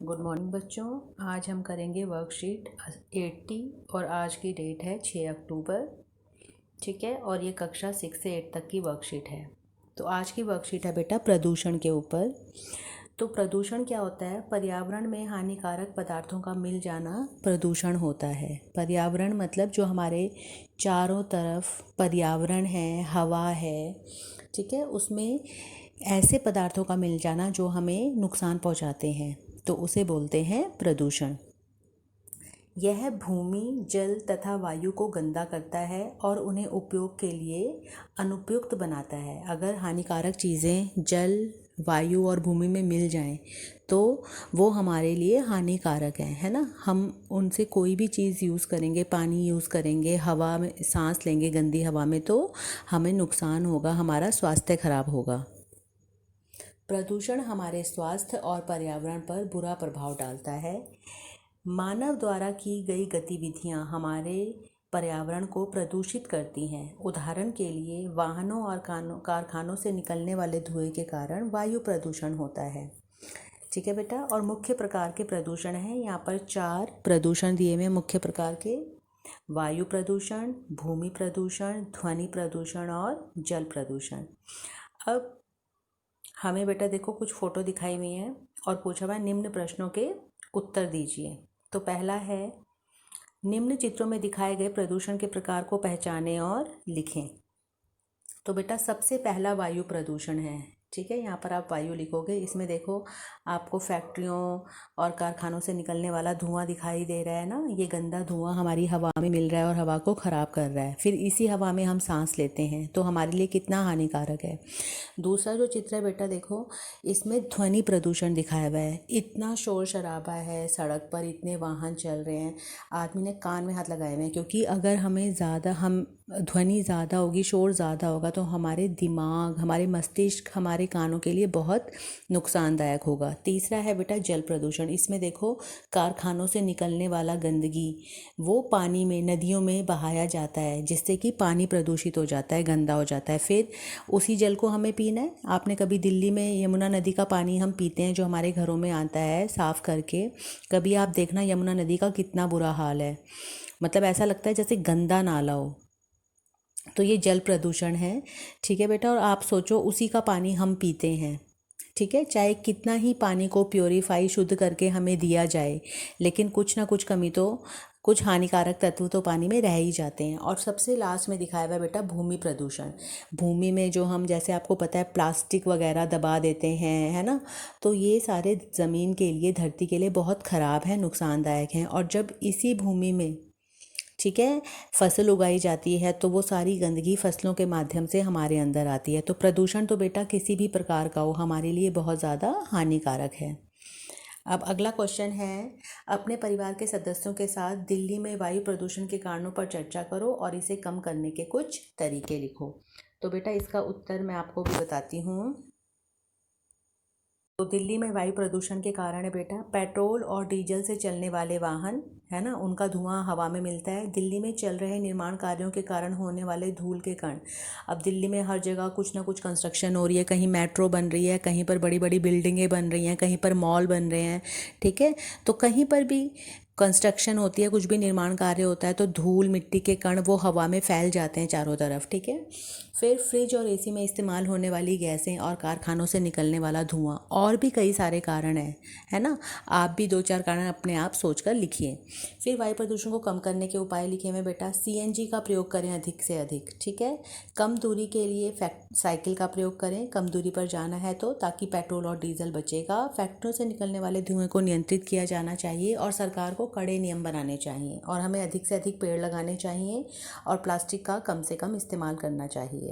Good morning बच्चों। आज हम करेंगे वर्कशीट 80 और आज की डेट है 6 अक्टूबर। ठीक है, और ये कक्षा 6 से 8 तक की वर्कशीट है। तो आज की वर्कशीट है बेटा प्रदूषण के ऊपर। तो प्रदूषण क्या होता है? पर्यावरण में हानिकारक पदार्थों का मिल जाना प्रदूषण होता है। पर्यावरण मतलब जो हमारे चारों तरफ पर्यावरण है, हवा है, ठीक है, उसमें ऐसे पदार्थों का मिल जाना जो हमें नुकसान पहुंचाते हैं, तो उसे बोलते हैं प्रदूषण। यह भूमि, जल तथा वायु को गंदा करता है और उन्हें उपयोग के लिए अनुपयुक्त बनाता है। अगर हानिकारक चीज़ें जल, वायु और भूमि में मिल जाएं तो वो हमारे लिए हानिकारक है ना। हम उनसे कोई भी चीज़ यूज़ करेंगे, पानी यूज़ करेंगे, हवा में सांस लेंगे गंदी हवा में, तो हमें नुकसान होगा, हमारा स्वास्थ्य खराब होगा। प्रदूषण हमारे स्वास्थ्य और पर्यावरण पर बुरा प्रभाव डालता है। मानव द्वारा की गई गतिविधियां हमारे पर्यावरण को प्रदूषित करती हैं। उदाहरण के लिए वाहनों और कारखानों से निकलने वाले धुएं के कारण वायु प्रदूषण होता है। ठीक है बेटा, और मुख्य प्रकार के प्रदूषण हैं, यहाँ पर 4 प्रदूषण दिए हुए मुख्य प्रकार के: वायु प्रदूषण, भूमि प्रदूषण, ध्वनि प्रदूषण और जल प्रदूषण। अब हमें बेटा देखो कुछ फ़ोटो दिखाई हुई हैं और पूछा हुआ है निम्न प्रश्नों के उत्तर दीजिए। तो पहला है, निम्न चित्रों में दिखाए गए प्रदूषण के प्रकार को पहचानें और लिखें। तो बेटा सबसे पहला वायु प्रदूषण है। ठीक है, यहाँ पर आप वायु लिखोगे। इसमें देखो आपको फैक्ट्रियों और कारखानों से निकलने वाला धुआं दिखाई दे रहा है ना। ये गंदा धुआं हमारी हवा में मिल रहा है और हवा को ख़राब कर रहा है। फिर इसी हवा में हम सांस लेते हैं, तो हमारे लिए कितना हानिकारक है। दूसरा जो चित्र है बेटा देखो, इसमें ध्वनि प्रदूषण दिखाया हुआ है। इतना शोर शराबा है, सड़क पर इतने वाहन चल रहे हैं, आदमी ने कान में हाथ लगाए हुए हैं, क्योंकि अगर हम ध्वनि ज़्यादा होगी, शोर ज़्यादा होगा, तो हमारे दिमाग, हमारे मस्तिष्क, हमारे कानों के लिए बहुत नुकसानदायक होगा। तीसरा है बेटा जल प्रदूषण। इसमें देखो कारखानों से निकलने वाला गंदगी वो पानी में, नदियों में बहाया जाता है, जिससे कि पानी प्रदूषित हो जाता है, गंदा हो जाता है। फिर उसी जल को हमें पीना है। आपने कभी दिल्ली में यमुना नदी का पानी हम पीते हैं जो हमारे घरों में आता है साफ़ करके, कभी आप देखना यमुना नदी का कितना बुरा हाल है। मतलब ऐसा लगता है जैसे गंदा नाला हो। तो ये जल प्रदूषण है। ठीक है बेटा, और आप सोचो उसी का पानी हम पीते हैं। ठीक है, चाहे कितना ही पानी को प्योरीफाई, शुद्ध करके हमें दिया जाए, लेकिन कुछ ना कुछ कमी तो, कुछ हानिकारक तत्व तो पानी में रह ही जाते हैं। और सबसे लास्ट में दिखाया हुआ है बेटा भूमि प्रदूषण। भूमि में जो हम, जैसे आपको पता है, प्लास्टिक वगैरह दबा देते हैं, है ना, तो ये सारे ज़मीन के लिए, धरती के लिए बहुत ख़राब है, नुकसानदायक हैं। और जब इसी भूमि में, ठीक है, फसल उगाई जाती है, तो वो सारी गंदगी फसलों के माध्यम से हमारे अंदर आती है। तो प्रदूषण तो बेटा किसी भी प्रकार का हो, हमारे लिए बहुत ज़्यादा हानिकारक है। अब अगला क्वेश्चन है, अपने परिवार के सदस्यों के साथ दिल्ली में वायु प्रदूषण के कारणों पर चर्चा करो और इसे कम करने के कुछ तरीके लिखो। तो बेटा इसका उत्तर मैं आपको भी बताती हूँ। तो दिल्ली में वायु प्रदूषण के कारण है बेटा, पेट्रोल और डीजल से चलने वाले वाहन, है ना, उनका धुआं हवा में मिलता है। दिल्ली में चल रहे निर्माण कार्यों के कारण होने वाले धूल के कण। अब दिल्ली में हर जगह कुछ ना कुछ कंस्ट्रक्शन हो रही है, कहीं मेट्रो बन रही है, कहीं पर बड़ी बड़ी बिल्डिंगें बन रही हैं, कहीं पर मॉल बन रहे हैं। ठीक है, तो कहीं पर भी कंस्ट्रक्शन होती है, कुछ भी निर्माण कार्य होता है, तो धूल, मिट्टी के कण वो हवा में फैल जाते हैं चारों तरफ। ठीक है, फिर फ्रिज और एसी में इस्तेमाल होने वाली गैसें और कारखानों से निकलने वाला धुआं, और भी कई सारे कारण हैं, है ना। आप भी 2-4 कारण अपने आप सोचकर लिखिए। फिर वायु प्रदूषण को कम करने के उपाय लिखे हुए बेटा, सीएनजी का प्रयोग करें अधिक से अधिक। ठीक है, कम दूरी के लिए साइकिल का प्रयोग करें, कम दूरी पर जाना है तो, ताकि पेट्रोल और डीजल बचेगा। फैक्ट्रियों से निकलने वाले धुएं को नियंत्रित किया जाना चाहिए और सरकार को कड़े नियम बनाने चाहिए। और हमें अधिक से अधिक पेड़ लगाने चाहिए और प्लास्टिक का कम से कम इस्तेमाल करना चाहिए।